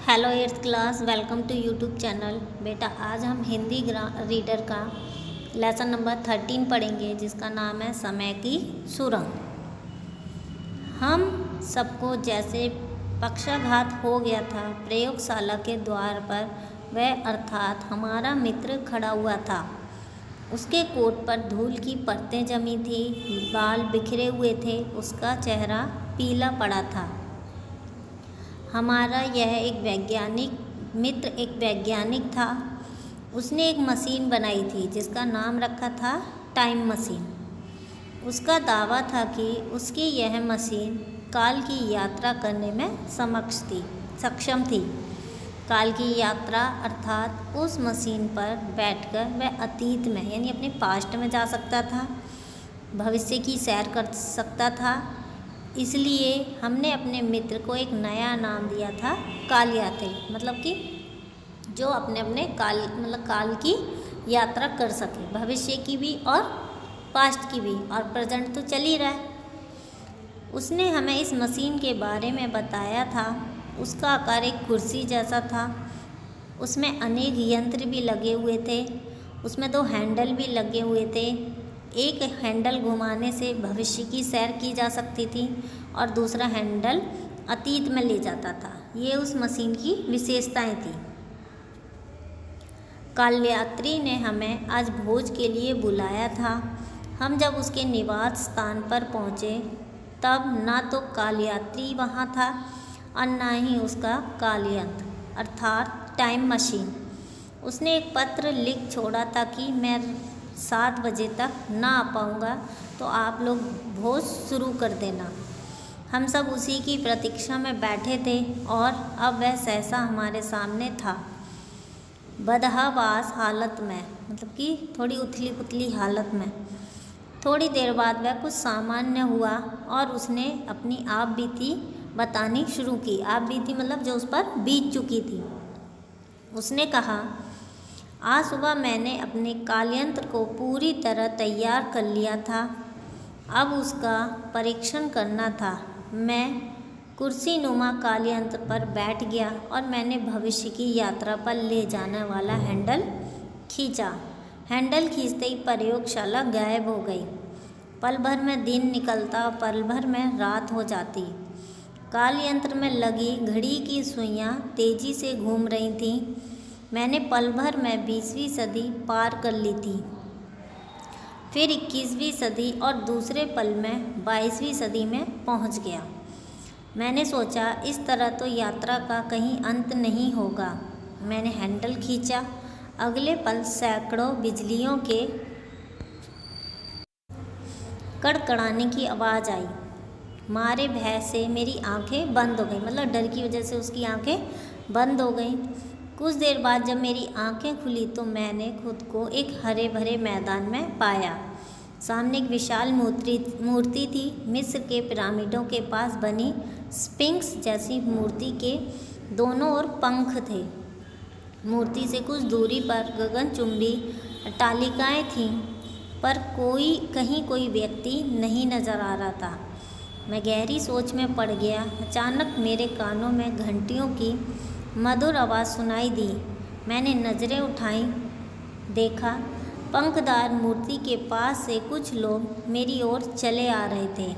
Hello eighth class, welcome to YouTube channel. बेटा आज हम हिंदी रीडर का लेसन नंबर 13 पढ़ेंगे, जिसका नाम है समय की सुरंग। हम सबको जैसे पक्षाघात हो गया था, प्रयोगशाला के द्वार पर वह अर्थात हमारा मित्र खड़ा हुआ था। उसके कोट पर धूल की परतें जमी थी, बाल बिखरे हुए थे, उसका चेहरा पीला पड़ा था। हमारा यह एक वैज्ञानिक था। उसने एक मशीन बनाई थी जिसका नाम रखा था टाइम मशीन। उसका दावा था कि उसकी यह मशीन काल की यात्रा करने में सक्षम थी। काल की यात्रा अर्थात उस मशीन पर बैठकर वह अतीत में यानी अपने पास्ट में जा सकता था, भविष्य की सैर कर सकता था। इसलिए हमने अपने मित्र को एक नया नाम दिया था काल यात्री, मतलब कि जो अपने काल की यात्रा कर सके, भविष्य की भी और पास्ट की भी, और प्रेजेंट तो चल ही रहा है। उसने हमें इस मशीन के बारे में बताया था। उसका आकार एक कुर्सी जैसा था। उसमें अनेक यंत्र भी लगे हुए थे। उसमें 2 हैंडल भी लगे हुए थे। एक हैंडल घुमाने से भविष्य की सैर की जा सकती थी और दूसरा हैंडल अतीत में ले जाता था। ये उस मशीन की विशेषताएं थी। कालयात्री ने हमें आज भोज के लिए बुलाया था। हम जब उसके निवास स्थान पर पहुँचे तब ना तो कालयात्री वहाँ था और ना ही उसका कालयंत्र अर्थात टाइम मशीन। उसने एक पत्र लिख छोड़ा था कि मैं 7 बजे तक ना आ पाऊँगा, तो आप लोग भोज शुरू कर देना। हम सब उसी की प्रतीक्षा में बैठे थे और अब वह सहसा हमारे सामने था, बदहवास हालत में, मतलब कि थोड़ी उथली पुथली हालत में। थोड़ी देर बाद वह कुछ सामान्य हुआ और उसने अपनी आप बीती बतानी शुरू की। आप बीती मतलब जो उस पर बीत चुकी थी। उसने कहा, आज सुबह मैंने अपने कालयंत्र को पूरी तरह तैयार कर लिया था। अब उसका परीक्षण करना था। मैं कुर्सीनुमा कालयंत्र पर बैठ गया और मैंने भविष्य की यात्रा पर ले जाने वाला हैंडल खींचा। हैंडल खींचते ही प्रयोगशाला गायब हो गई। पल भर में दिन निकलता, पल भर में रात हो जाती। कालयंत्र में लगी घड़ी की सुइयां तेजी से घूम रही थीं। मैंने पल भर में 20वीं सदी पार कर ली थी, फिर 21वीं सदी और दूसरे पल में 22वीं सदी में पहुंच गया। मैंने सोचा इस तरह तो यात्रा का कहीं अंत नहीं होगा। मैंने हैंडल खींचा। अगले पल सैकड़ों बिजलियों के कड़कड़ाने की आवाज़ आई। मारे भय से मेरी आंखें बंद हो गई, मतलब डर की वजह से उसकी आंखें बंद हो गईं। कुछ देर बाद जब मेरी आंखें खुली तो मैंने खुद को एक हरे भरे मैदान में पाया। सामने एक विशाल मूर्ति थी। मिस्र के पिरामिडों के पास बनी स्फिंक्स जैसी मूर्ति के दोनों ओर पंख थे। मूर्ति से कुछ दूरी पर गगनचुंबी अट्टालिकाएं थीं, पर कहीं कोई व्यक्ति नहीं नजर आ रहा था। मैं गहरी सोच में पड़ गया। अचानक मेरे कानों में घंटियों की मधुर आवाज़ सुनाई दी। मैंने नज़रें उठाईं, देखा पंखदार मूर्ति के पास से कुछ लोग मेरी ओर चले आ रहे थे।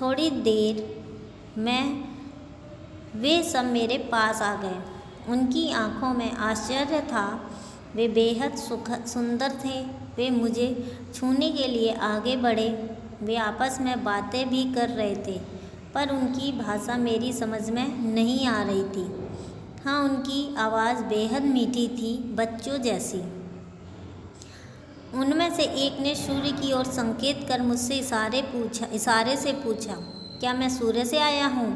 थोड़ी देर में वे सब मेरे पास आ गए। उनकी आंखों में आश्चर्य था। वे बेहद सुंदर थे। वे मुझे छूने के लिए आगे बढ़े। वे आपस में बातें भी कर रहे थे, पर उनकी भाषा मेरी समझ में नहीं आ रही थी। हाँ, उनकी आवाज़ बेहद मीठी थी, बच्चों जैसी। उनमें से एक ने सूर्य की ओर संकेत कर मुझसे इशारे से पूछा, क्या मैं सूर्य से आया हूँ?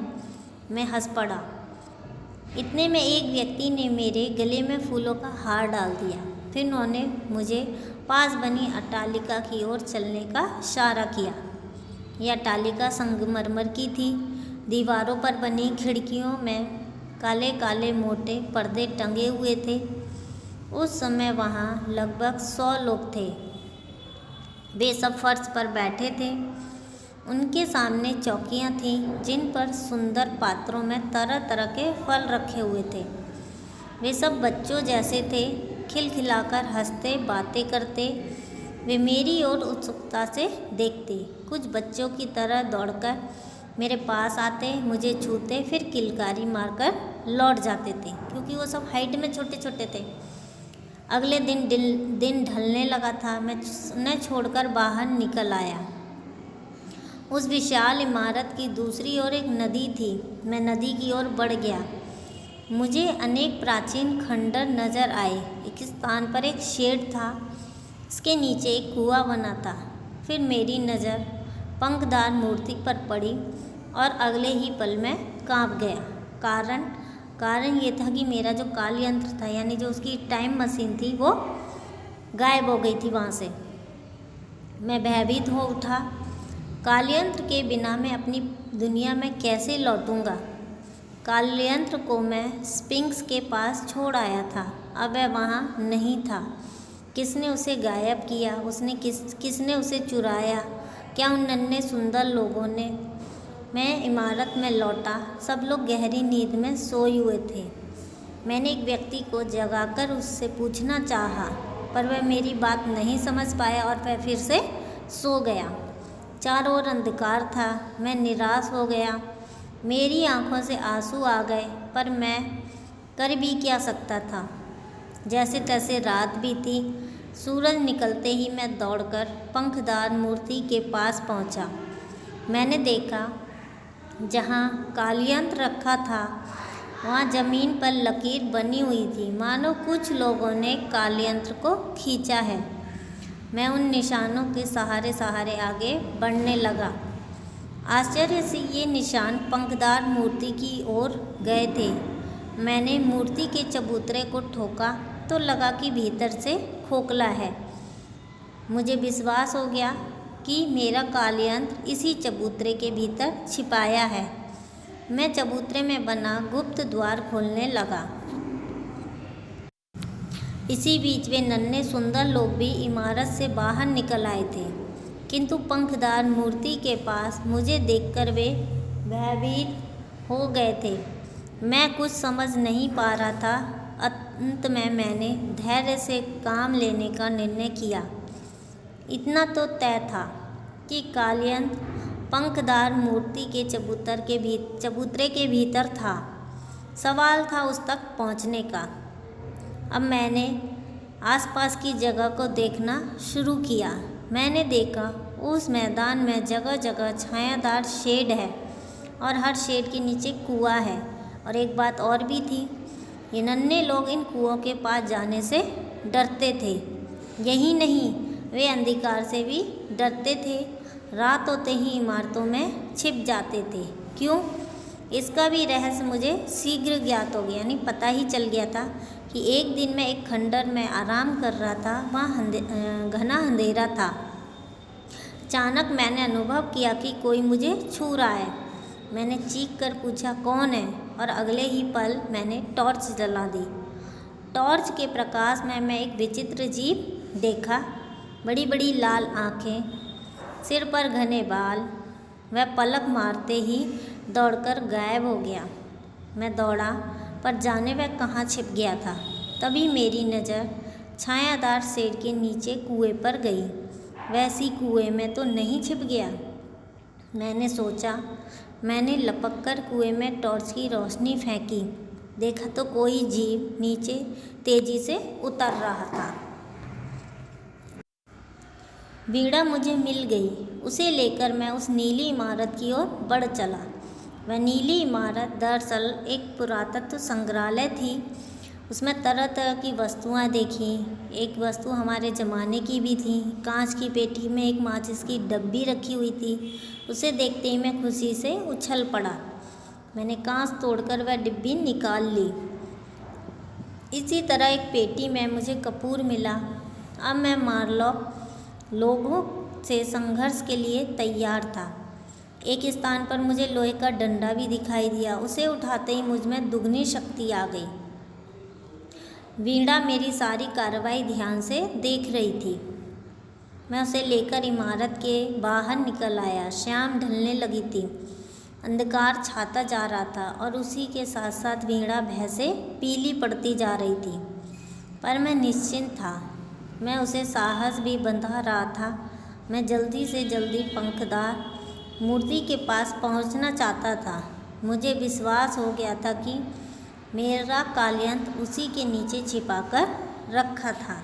मैं हंस पड़ा। इतने में एक व्यक्ति ने मेरे गले में फूलों का हार डाल दिया। फिर उन्होंने मुझे पास बनी अट्टालिका की ओर चलने का इशारा किया। यह अट्टालिका संगमरमर की थी। दीवारों पर बनी खिड़कियों में काले काले मोटे पर्दे टंगे हुए थे। उस समय वहाँ लगभग 100 लोग थे। वे सब फर्श पर बैठे थे। उनके सामने चौकियां थीं जिन पर सुंदर पात्रों में तरह तरह के फल रखे हुए थे। वे सब बच्चों जैसे थे, खिलखिलाकर हंसते, बातें करते। वे मेरी ओर उत्सुकता से देखते, कुछ बच्चों की तरह दौड़कर मेरे पास आते, मुझे छूते, फिर किलकारी मारकर लौट जाते थे, क्योंकि वो सब हाइट में छोटे छोटे थे। अगले दिन ढलने लगा था। मैं उन्हें छोड़कर बाहर निकल आया। उस विशाल इमारत की दूसरी ओर एक नदी थी। मैं नदी की ओर बढ़ गया। मुझे अनेक प्राचीन खंडर नजर आए। एक स्थान पर एक शेड था, इसके नीचे एक कुआं बना था। फिर मेरी नज़र पंखदार मूर्ति पर पड़ी और अगले ही पल में कांप गया। कारण ये था कि मेरा जो काल यंत्र था, यानी जो उसकी टाइम मशीन थी, वो गायब हो गई थी वहाँ से। मैं भयभीत हो उठा। काल यंत्र के बिना मैं अपनी दुनिया में कैसे लौटूंगा? काल यंत्र को मैं स्फिंक्स के पास छोड़ आया था, अब वह वहाँ नहीं था। किसने उसे गायब किया? किसने उसे चुराया? क्या उन नन्हे सुंदर लोगों ने? मैं इमारत में लौटा। सब लोग गहरी नींद में सोए हुए थे। मैंने एक व्यक्ति को जगाकर उससे पूछना चाहा, पर वह मेरी बात नहीं समझ पाया और वह फिर से सो गया। चारों ओर अंधकार था। मैं निराश हो गया। मेरी आंखों से आंसू आ गए, पर मैं कर भी क्या सकता था। जैसे तैसे रात बीती। सूरज निकलते ही मैं दौड़कर पंखदार मूर्ति के पास पहुंचा। मैंने देखा, जहां कालयंत्र रखा था वहां जमीन पर लकीर बनी हुई थी, मानो कुछ लोगों ने कालयंत्र को खींचा है। मैं उन निशानों के सहारे सहारे आगे बढ़ने लगा। आश्चर्य से ये निशान पंखदार मूर्ति की ओर गए थे। मैंने मूर्ति के चबूतरे को ठोका तो लगा कि भीतर से खोखला है। मुझे विश्वास हो गया कि मेरा कालयंत्र इसी चबूतरे के भीतर छिपाया है। मैं चबूतरे में बना गुप्त द्वार खोलने लगा। इसी बीच वे नन्हे सुंदर लोग भी इमारत से बाहर निकल आए थे, किंतु पंखदार मूर्ति के पास मुझे देखकर वे भयभीत हो गए थे। मैं कुछ समझ नहीं पा रहा था। अंत में मैंने धैर्य से काम लेने का निर्णय किया। इतना तो तय था कि कालयंत्र पंखदार मूर्ति के चबूतरे के भीतर था। सवाल था उस तक पहुंचने का। अब मैंने आसपास की जगह को देखना शुरू किया। मैंने देखा उस मैदान में जगह जगह छायादार शेड है और हर शेड के नीचे कुआं है। और एक बात और भी थी, ये नन्हे लोग इन कुओं के पास जाने से डरते थे। यही नहीं, वे अंधकार से भी डरते थे। रात होते ही इमारतों में छिप जाते थे। क्यों? इसका भी रहस्य मुझे शीघ्र ज्ञात हो गया, यानी पता ही चल गया था कि एक दिन मैं एक खंडर में आराम कर रहा था। वहाँ घना अंधेरा था। अचानक मैंने अनुभव किया कि कोई मुझे छू रहा है। मैंने चीख कर पूछा, कौन है? और अगले ही पल मैंने टॉर्च जला दी। टॉर्च के प्रकाश में मैं एक विचित्र जीव देखा। बड़ी बड़ी लाल आँखें, सिर पर घने बाल। वह पलक मारते ही दौड़कर गायब हो गया। मैं दौड़ा, पर जाने वह कहाँ छिप गया था। तभी मेरी नज़र छायादार शेड के नीचे कुएं पर गई। वैसी कुएं में तो नहीं छिप गया, मैंने सोचा। मैंने लपककर कुएं में टॉर्च की रोशनी फेंकी। देखा तो कोई जीव नीचे तेजी से उतर रहा था। वीणा मुझे मिल गई। उसे लेकर मैं उस नीली इमारत की ओर बढ़ चला। वह नीली इमारत दरअसल एक पुरातत्व संग्रहालय थी। उसमें तरह तरह की वस्तुएं देखी। एक वस्तु हमारे ज़माने की भी थी। कांच की पेटी में एक माचिस की डब्बी रखी हुई थी। उसे देखते ही मैं खुशी से उछल पड़ा। मैंने कांच तोड़कर वह डिब्बी निकाल ली। इसी तरह एक पेटी में मुझे कपूर मिला। अब मैं मार्लॉक लोगों से संघर्ष के लिए तैयार था। एक स्थान पर मुझे लोहे का डंडा भी दिखाई दिया। उसे उठाते ही मुझ में दुगनी शक्ति आ गई। वीणा मेरी सारी कार्रवाई ध्यान से देख रही थी। मैं उसे लेकर इमारत के बाहर निकल आया। शाम ढलने लगी थी, अंधकार छाता जा रहा था और उसी के साथ साथ वीणा भैंसे पीली पड़ती जा रही थी। पर मैं निश्चिंत था, मैं उसे साहस भी बंधा रहा था। मैं जल्दी से जल्दी पंखदार मूर्ति के पास पहुंचना चाहता था। मुझे विश्वास हो गया था कि मेरा कालयंत्र उसी के नीचे छिपाकर रखा था।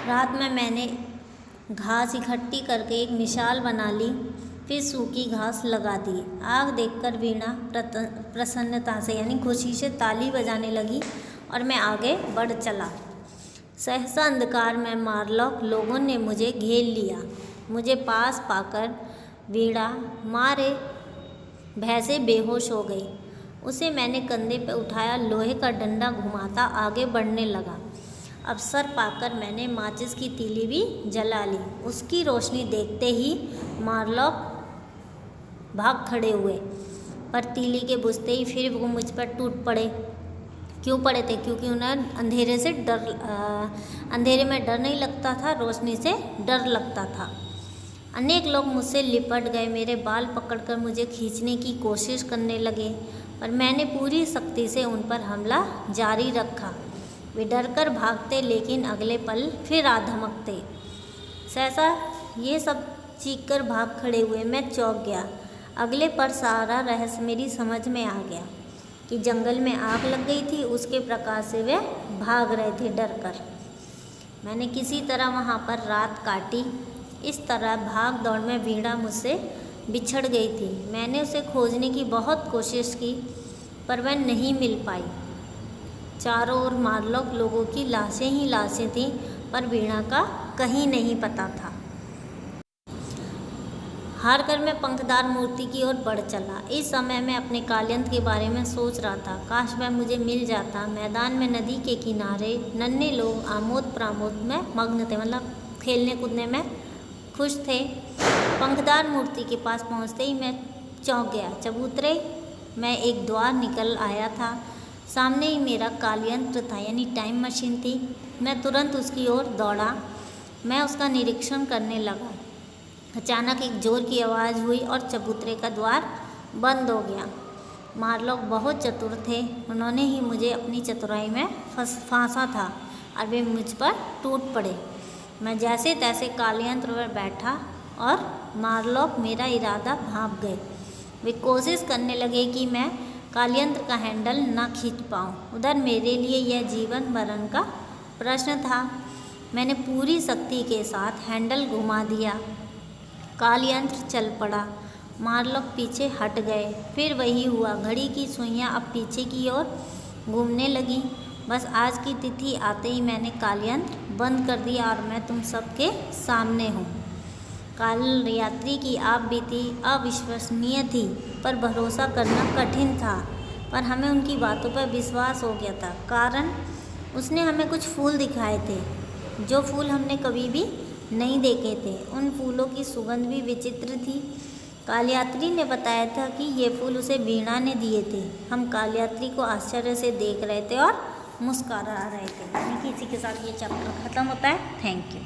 रात में मैंने घास इकट्ठी करके एक मिसाल बना ली, फिर सूखी घास लगा दी। आग देखकर वीणा प्रसन्नता से यानी खुशी से ताली बजाने लगी और मैं आगे बढ़ चला। सहसा अंधकार में मारलॉक लोगों ने मुझे घेर लिया। मुझे पास पाकर वीणा मारे भैंसे बेहोश हो गई। उसे मैंने कंधे पर उठाया, लोहे का डंडा घुमाता आगे बढ़ने लगा। अवसर पाकर मैंने माचिस की तीली भी जला ली। उसकी रोशनी देखते ही मारलॉक भाग खड़े हुए, पर तीली के बुझते ही फिर वो मुझ पर टूट पड़े। क्यों पड़े थे? क्योंकि उन्हें अंधेरे में डर नहीं लगता था, रोशनी से डर लगता था। अनेक लोग मुझसे लिपट गए, मेरे बाल पकड़कर मुझे खींचने की कोशिश करने लगे, पर मैंने पूरी सख्ती से उन पर हमला जारी रखा। वे डरकर भागते, लेकिन अगले पल फिर आ धमकते। सहसा ये सब चीखकर भाग खड़े हुए। मैं चौंक गया। अगले पर सारा रहस्य मेरी समझ में आ गया कि जंगल में आग लग गई थी, उसके प्रकाश से वे भाग रहे थे डरकर। मैंने किसी तरह वहाँ पर रात काटी। इस तरह भाग दौड़ में वीणा मुझसे बिछड़ गई थी। मैंने उसे खोजने की बहुत कोशिश की, पर वह नहीं मिल पाई। चारों ओर मारलॉक लोगों की लाशें ही लाशें थीं, पर वीणा का कहीं नहीं पता था। हार कर मैं पंखदार मूर्ति की ओर बढ़ चला। इस समय मैं अपने कालयंत्र के बारे में सोच रहा था। काश वह मुझे मिल जाता। मैदान में नदी के किनारे नन्हे लोग आमोद प्रमोद में मग्न थे, मतलब खेलने कूदने में खुश थे। पंखदार मूर्ति के पास पहुंचते ही मैं चौंक गया। चबूतरे में एक द्वार निकल आया था। सामने ही मेरा कालयंत्र था, यानी टाइम मशीन थी। मैं तुरंत उसकी ओर दौड़ा। मैं उसका निरीक्षण करने लगा। अचानक एक जोर की आवाज़ हुई और चबूतरे का द्वार बंद हो गया। मारलॉक बहुत चतुर थे, उन्होंने ही मुझे अपनी चतुराई में फांसा था और वे मुझ पर टूट पड़े। मैं जैसे तैसे कालयंत्र पर बैठा और मारलॉक मेरा इरादा भांप गए। वे कोशिश करने लगे कि मैं कालयंत्र का हैंडल ना खींच पाऊँ। उधर मेरे लिए यह जीवन मरण का प्रश्न था। मैंने पूरी शक्ति के साथ हैंडल घुमा दिया। कालयंत्र चल पड़ा। मारलॉक पीछे हट गए। फिर वही हुआ। घड़ी की सुइयां अब पीछे की ओर घूमने लगी। बस आज की तिथि आते ही मैंने कालयंत्र बंद कर दिया और मैं तुम सबके सामने हूँ। काल यात्री की आप बीती अविश्वसनीय थी, पर भरोसा करना कठिन था। पर हमें उनकी बातों पर विश्वास हो गया था, कारण उसने हमें कुछ फूल दिखाए थे, जो फूल हमने कभी भी नहीं देखे थे। उन फूलों की सुगंध भी विचित्र थी। कालयात्री ने बताया था कि ये फूल उसे वीणा ने दिए थे। हम कालयात्री को आश्चर्य से देख रहे थे और मुस्कुरा रहे थे। यानी कि इसी के साथ ये चैप्टर ख़त्म होता है। Thank you.